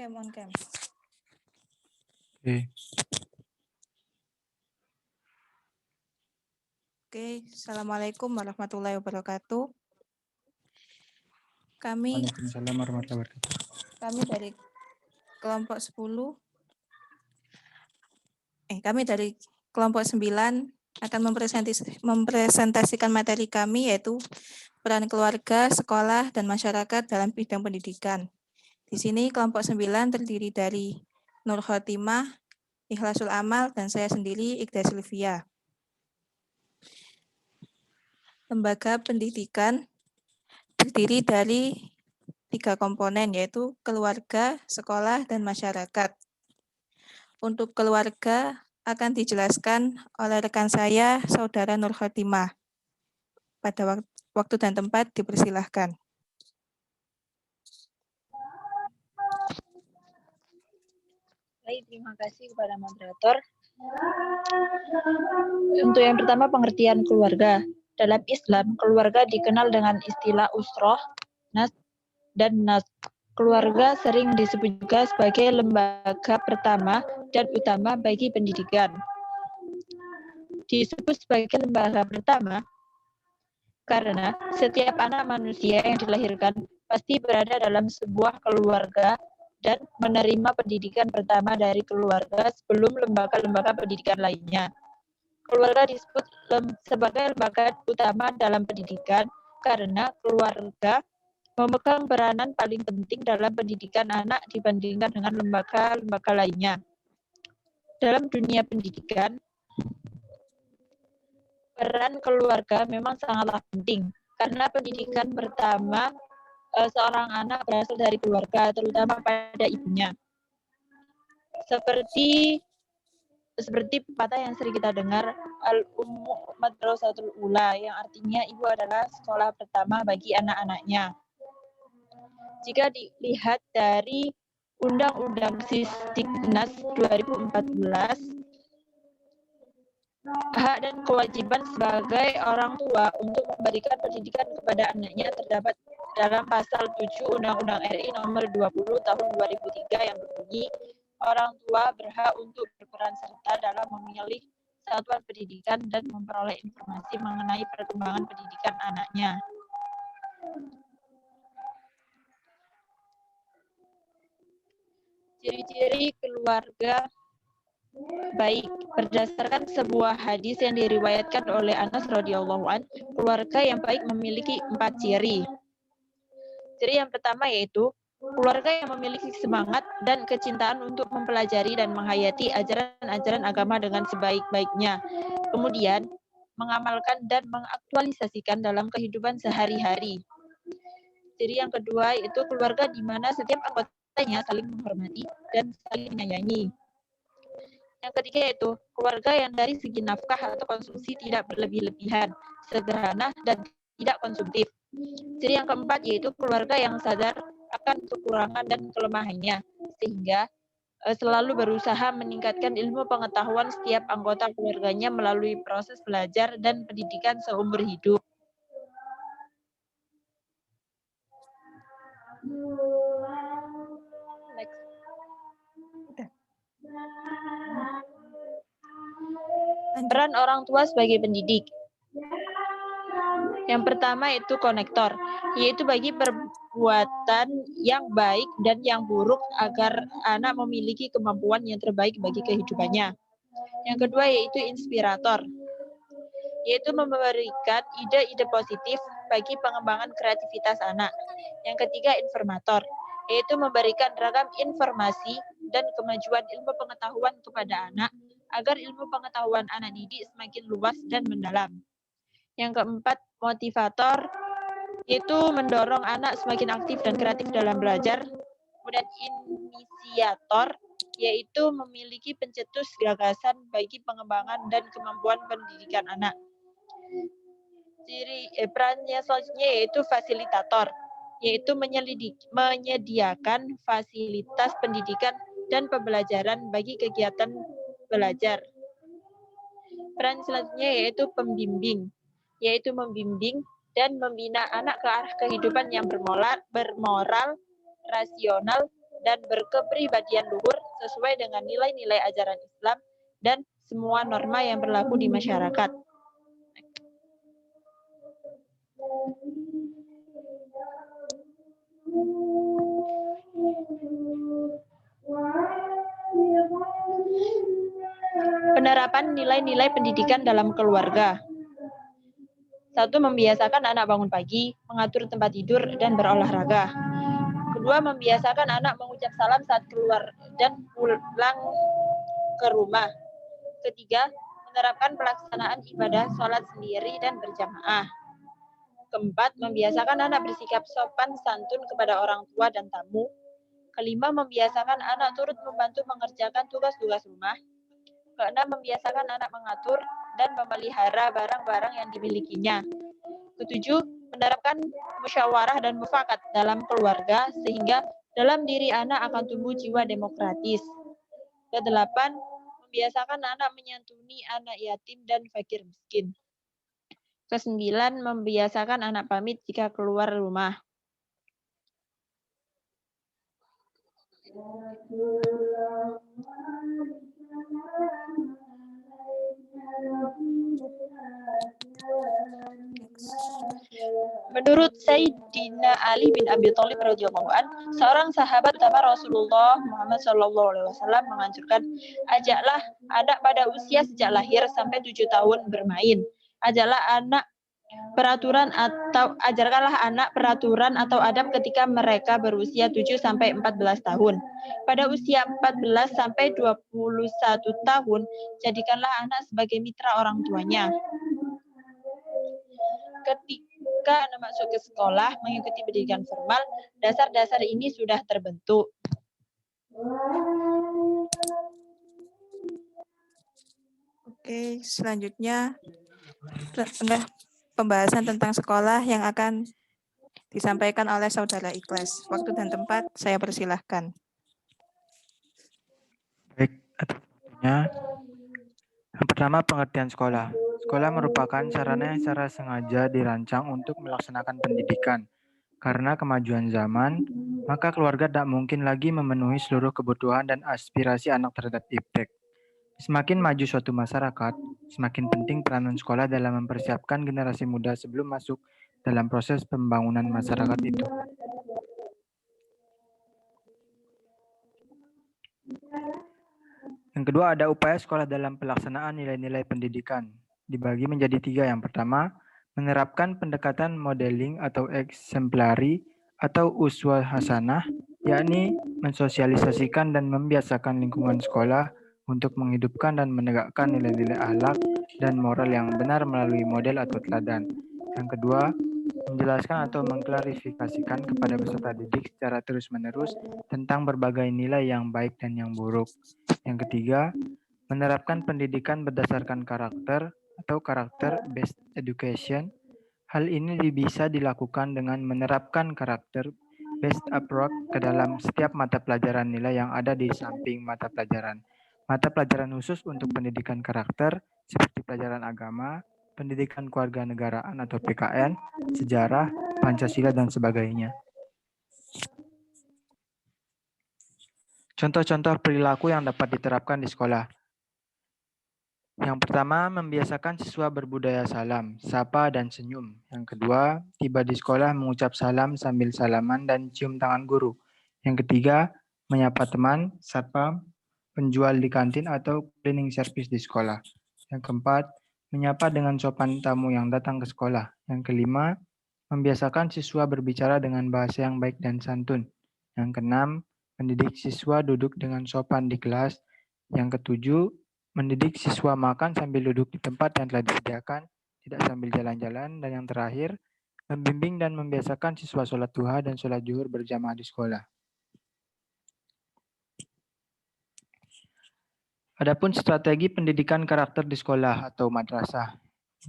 cam. Oke. Oke, Assalamualaikum warahmatullahi wabarakatuh. Kami Waalaikumsalam warahmatullahi wabarakatuh. dari kelompok 10, kami dari kelompok 9 akan mempresentasikan materi kami, yaitu peran keluarga, sekolah, dan masyarakat dalam bidang pendidikan. Di sini kelompok 9 terdiri dari Nur Khotimah, Ikhlasul Amal, dan saya sendiri, Iqda Sylvia. Lembaga pendidikan terdiri dari 3 komponen, yaitu keluarga, sekolah, dan masyarakat. Untuk keluarga akan dijelaskan oleh rekan saya, Saudara Nur Khotimah. Pada waktu dan tempat dipersilahkan. Baik, terima kasih kepada moderator. Untuk yang pertama, pengertian keluarga. Dalam Islam, keluarga dikenal dengan istilah usroh, nas, dan nas. Keluarga sering disebut juga sebagai lembaga pertama dan utama bagi pendidikan. Disebut sebagai lembaga pertama karena setiap anak manusia yang dilahirkan pasti berada dalam sebuah keluarga dan menerima pendidikan pertama dari keluarga sebelum lembaga-lembaga pendidikan lainnya. Keluarga disebut sebagai lembaga utama dalam pendidikan karena keluarga memegang peranan paling penting dalam pendidikan anak dibandingkan dengan lembaga-lembaga lainnya. Dalam dunia pendidikan, peran keluarga memang sangatlah penting karena pendidikan pertama seorang anak berasal dari keluarga, terutama pada ibunya. Seperti pepatah yang sering kita dengar, al-ummu madrasatul ula, yang artinya ibu adalah sekolah pertama bagi anak-anaknya. Jika dilihat dari Undang-Undang Sisdiknas 2014, hak dan kewajiban sebagai orang tua untuk memberikan pendidikan kepada anaknya terdapat dalam pasal 7 Undang-Undang RI nomor 20 tahun 2003 yang berbunyi, orang tua berhak untuk berperan serta dalam memilih satuan pendidikan dan memperoleh informasi mengenai perkembangan pendidikan anaknya. Ciri-ciri keluarga baik, berdasarkan sebuah hadis yang diriwayatkan oleh Anas radhiyallahu an, keluarga yang baik memiliki 4 ciri. Ciri yang pertama yaitu keluarga yang memiliki semangat dan kecintaan untuk mempelajari dan menghayati ajaran-ajaran agama dengan sebaik-baiknya. Kemudian, mengamalkan dan mengaktualisasikan dalam kehidupan sehari-hari. Ciri yang kedua yaitu keluarga di mana setiap anggotanya saling menghormati dan saling menyayangi. Yang ketiga yaitu keluarga yang dari segi nafkah atau konsumsi tidak berlebih-lebihan, sederhana, dan tidak konsumtif. Ciri yang keempat yaitu keluarga yang sadar akan kekurangan dan kelemahannya, sehingga selalu berusaha meningkatkan ilmu pengetahuan setiap anggota keluarganya melalui proses belajar dan pendidikan seumur hidup. Next. Peran orang tua sebagai pendidik. Yang pertama itu konektor, yaitu bagi perbuatan yang baik dan yang buruk agar anak memiliki kemampuan yang terbaik bagi kehidupannya. Yang kedua yaitu inspirator, yaitu memberikan ide-ide positif bagi pengembangan kreativitas anak. Yang ketiga informator, yaitu memberikan ragam informasi dan kemajuan ilmu pengetahuan kepada anak agar ilmu pengetahuan anak didik semakin luas dan mendalam. Yang keempat, motivator, yaitu mendorong anak semakin aktif dan kreatif dalam belajar. Kemudian inisiator, yaitu memiliki pencetus gagasan bagi pengembangan dan kemampuan pendidikan anak. Perannya selanjutnya yaitu fasilitator, yaitu menyediakan fasilitas pendidikan dan pembelajaran bagi kegiatan belajar. Peran selanjutnya yaitu pembimbing, yaitu membimbing dan membina anak ke arah kehidupan yang bermoral, rasional, dan berkepribadian luhur sesuai dengan nilai-nilai ajaran Islam dan semua norma yang berlaku di masyarakat. Penerapan nilai-nilai pendidikan dalam keluarga. 1. Membiasakan anak bangun pagi, mengatur tempat tidur, dan berolahraga. 2. Membiasakan anak mengucap salam saat keluar dan pulang ke rumah. 3. Menerapkan pelaksanaan ibadah sholat sendiri dan berjamaah. 4. Membiasakan anak bersikap sopan santun kepada orang tua dan tamu. 5. Membiasakan anak turut membantu mengerjakan tugas-tugas rumah. 6. Membiasakan anak mengatur dan memelihara barang-barang yang dimilikinya. 7. Menerapkan musyawarah dan mufakat dalam keluarga sehingga dalam diri anak akan tumbuh jiwa demokratis. 8. Membiasakan anak menyantuni anak yatim dan fakir miskin. 9. Membiasakan anak pamit jika keluar rumah. Menurut Sayyidina Ali bin Abi Thalib radhiyallahu an, seorang sahabat utama Rasulullah Muhammad SAW menganjurkan, ajaklah anak pada usia sejak lahir sampai 7 tahun bermain. Ajarkanlah anak peraturan atau adab ketika mereka berusia 7 sampai 14 tahun. Pada usia 14 sampai 21 tahun, jadikanlah anak sebagai mitra orang tuanya. Ketika anak masuk ke sekolah mengikuti pendidikan formal, dasar-dasar ini sudah terbentuk. Oke, selanjutnya adalah pembahasan tentang sekolah yang akan disampaikan oleh Saudara Ikhlas. Waktu dan tempat saya persilahkan. Baik, atas waktunya. Yang pertama, pengertian sekolah. Sekolah merupakan sarana yang secara sengaja dirancang untuk melaksanakan pendidikan. Karena kemajuan zaman, maka keluarga tak mungkin lagi memenuhi seluruh kebutuhan dan aspirasi anak terhadap iptek. Semakin maju suatu masyarakat, semakin penting peranan sekolah dalam mempersiapkan generasi muda sebelum masuk dalam proses pembangunan masyarakat itu. Yang kedua, ada upaya sekolah dalam pelaksanaan nilai-nilai pendidikan. Dibagi menjadi 3. Yang pertama, menerapkan pendekatan modeling atau exemplari atau uswah hasanah, yakni mensosialisasikan dan membiasakan lingkungan sekolah untuk menghidupkan dan menegakkan nilai-nilai akhlak dan moral yang benar melalui model atau teladan. Yang kedua, menjelaskan atau mengklarifikasikan kepada peserta didik secara terus-menerus tentang berbagai nilai yang baik dan yang buruk. Yang ketiga, menerapkan pendidikan berdasarkan karakter atau karakter-based education. Hal ini bisa dilakukan dengan menerapkan karakter-based approach ke dalam setiap mata pelajaran nilai yang ada di samping mata pelajaran. Mata pelajaran khusus untuk pendidikan karakter seperti pelajaran agama, pendidikan kewarganegaraan atau PKN, sejarah, Pancasila, dan sebagainya. Contoh-contoh perilaku yang dapat diterapkan di sekolah. Yang pertama, membiasakan siswa berbudaya salam, sapa, dan senyum. Yang kedua, tiba di sekolah mengucap salam sambil salaman dan cium tangan guru. Yang ketiga, menyapa teman, satpam, penjual di kantin atau cleaning service di sekolah. Yang keempat, menyapa dengan sopan tamu yang datang ke sekolah. Yang kelima, membiasakan siswa berbicara dengan bahasa yang baik dan santun. Yang keenam, mendidik siswa duduk dengan sopan di kelas. Yang ketujuh, mendidik siswa makan sambil duduk di tempat yang telah disediakan, tidak sambil jalan-jalan. Dan yang terakhir, membimbing dan membiasakan siswa sholat duha dan sholat zuhur berjamaah di sekolah. Adapun strategi pendidikan karakter di sekolah atau madrasah.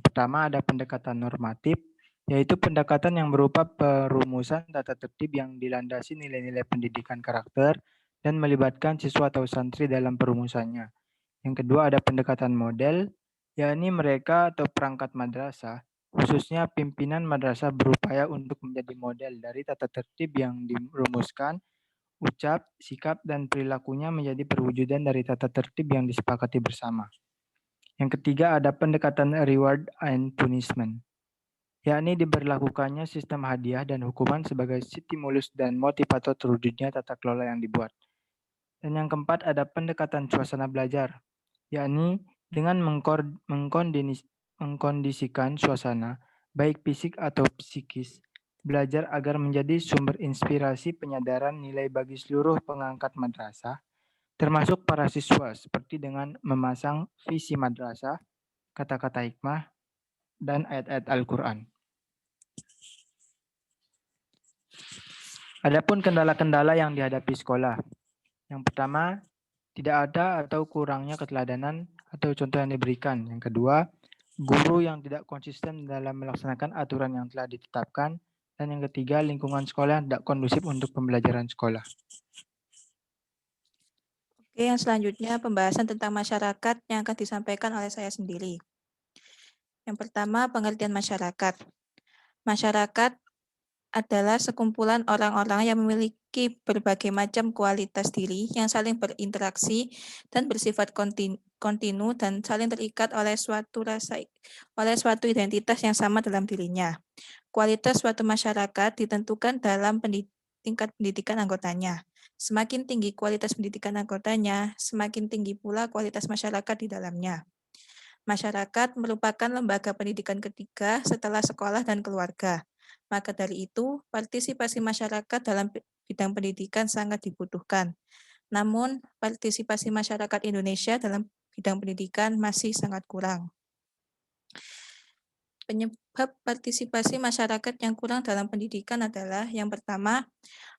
Pertama, ada pendekatan normatif, yaitu pendekatan yang berupa perumusan tata tertib yang dilandasi nilai-nilai pendidikan karakter dan melibatkan siswa atau santri dalam perumusannya. Yang kedua, ada pendekatan model, yakni mereka atau perangkat madrasah, khususnya pimpinan madrasah berupaya untuk menjadi model dari tata tertib yang dirumuskan ucap, sikap, dan perilakunya menjadi perwujudan dari tata tertib yang disepakati bersama. Yang ketiga ada pendekatan reward and punishment, yakni diberlakukannya sistem hadiah dan hukuman sebagai stimulus dan motivator terwujudnya tata kelola yang dibuat. Dan yang keempat ada pendekatan suasana belajar, yakni dengan mengkondisikan suasana, baik fisik atau psikis, belajar agar menjadi sumber inspirasi penyadaran nilai bagi seluruh pengangkat madrasah, termasuk para siswa, seperti dengan memasang visi madrasah, kata-kata hikmah, dan ayat-ayat Al-Quran. Adapun kendala-kendala yang dihadapi sekolah. Yang pertama, tidak ada atau kurangnya keteladanan atau contoh yang diberikan. Yang kedua, guru yang tidak konsisten dalam melaksanakan aturan yang telah ditetapkan. Dan yang ketiga, lingkungan sekolah yang tidak kondusif untuk pembelajaran sekolah. Oke, yang selanjutnya pembahasan tentang masyarakat yang akan disampaikan oleh saya sendiri. Yang pertama, pengertian masyarakat. Masyarakat adalah sekumpulan orang-orang yang memiliki berbagai macam kualitas diri yang saling berinteraksi dan bersifat kontinu dan saling terikat oleh suatu identitas yang sama dalam dirinya. Kualitas suatu masyarakat ditentukan dalam tingkat pendidikan anggotanya. Semakin tinggi kualitas pendidikan anggotanya, semakin tinggi pula kualitas masyarakat di dalamnya. Masyarakat merupakan lembaga pendidikan ketiga setelah sekolah dan keluarga. Maka dari itu, partisipasi masyarakat dalam bidang pendidikan sangat dibutuhkan. Namun, partisipasi masyarakat Indonesia dalam bidang pendidikan masih sangat kurang. Penyebab partisipasi masyarakat yang kurang dalam pendidikan adalah yang pertama,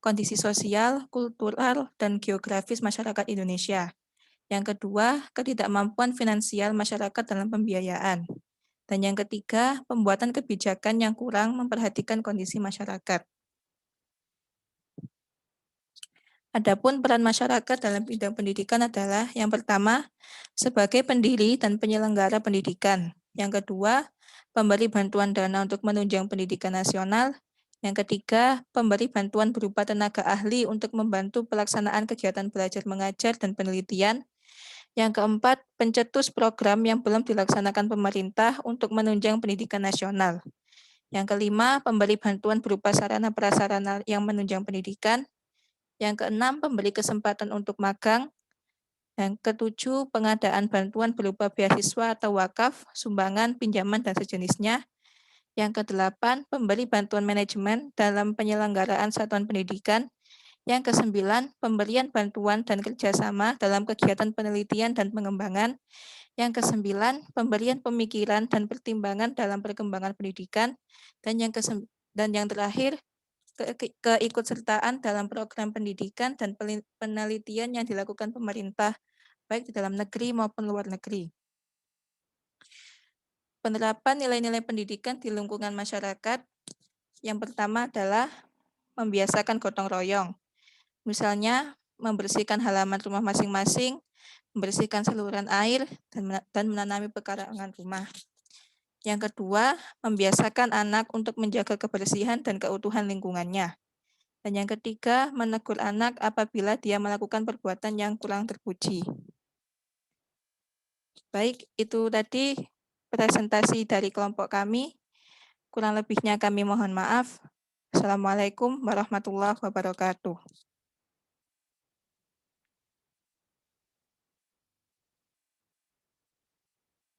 kondisi sosial, kultural, dan geografis masyarakat Indonesia. Yang kedua, ketidakmampuan finansial masyarakat dalam pembiayaan. Dan yang ketiga, pembuatan kebijakan yang kurang memperhatikan kondisi masyarakat. Adapun peran masyarakat dalam bidang pendidikan adalah yang pertama, sebagai pendiri dan penyelenggara pendidikan. Yang kedua, pemberi bantuan dana untuk menunjang pendidikan nasional. Yang ketiga, pemberi bantuan berupa tenaga ahli untuk membantu pelaksanaan kegiatan belajar mengajar dan penelitian. Yang keempat, pencetus program yang belum dilaksanakan pemerintah untuk menunjang pendidikan nasional. Yang kelima, pemberi bantuan berupa sarana prasarana yang menunjang pendidikan. Yang keenam, pemberi kesempatan untuk magang. Yang ketujuh, pengadaan bantuan berupa beasiswa atau wakaf, sumbangan, pinjaman, dan sejenisnya. Yang kedelapan, pemberi bantuan manajemen dalam penyelenggaraan satuan pendidikan. Yang kesembilan, pemberian bantuan dan kerjasama dalam kegiatan penelitian dan pengembangan. Yang kesembilan, pemberian pemikiran dan pertimbangan dalam perkembangan pendidikan. Dan yang terakhir, keikutsertaan dalam program pendidikan dan penelitian yang dilakukan pemerintah, baik di dalam negeri maupun luar negeri. Penerapan nilai-nilai pendidikan di lingkungan masyarakat, yang pertama adalah membiasakan gotong royong. Misalnya, membersihkan halaman rumah masing-masing, membersihkan saluran air, dan menanami pekarangan rumah. Yang kedua, membiasakan anak untuk menjaga kebersihan dan keutuhan lingkungannya. Dan yang ketiga, menegur anak apabila dia melakukan perbuatan yang kurang terpuji. Baik, itu tadi presentasi dari kelompok kami. Kurang lebihnya kami mohon maaf. Assalamualaikum warahmatullahi wabarakatuh.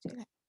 Silakan.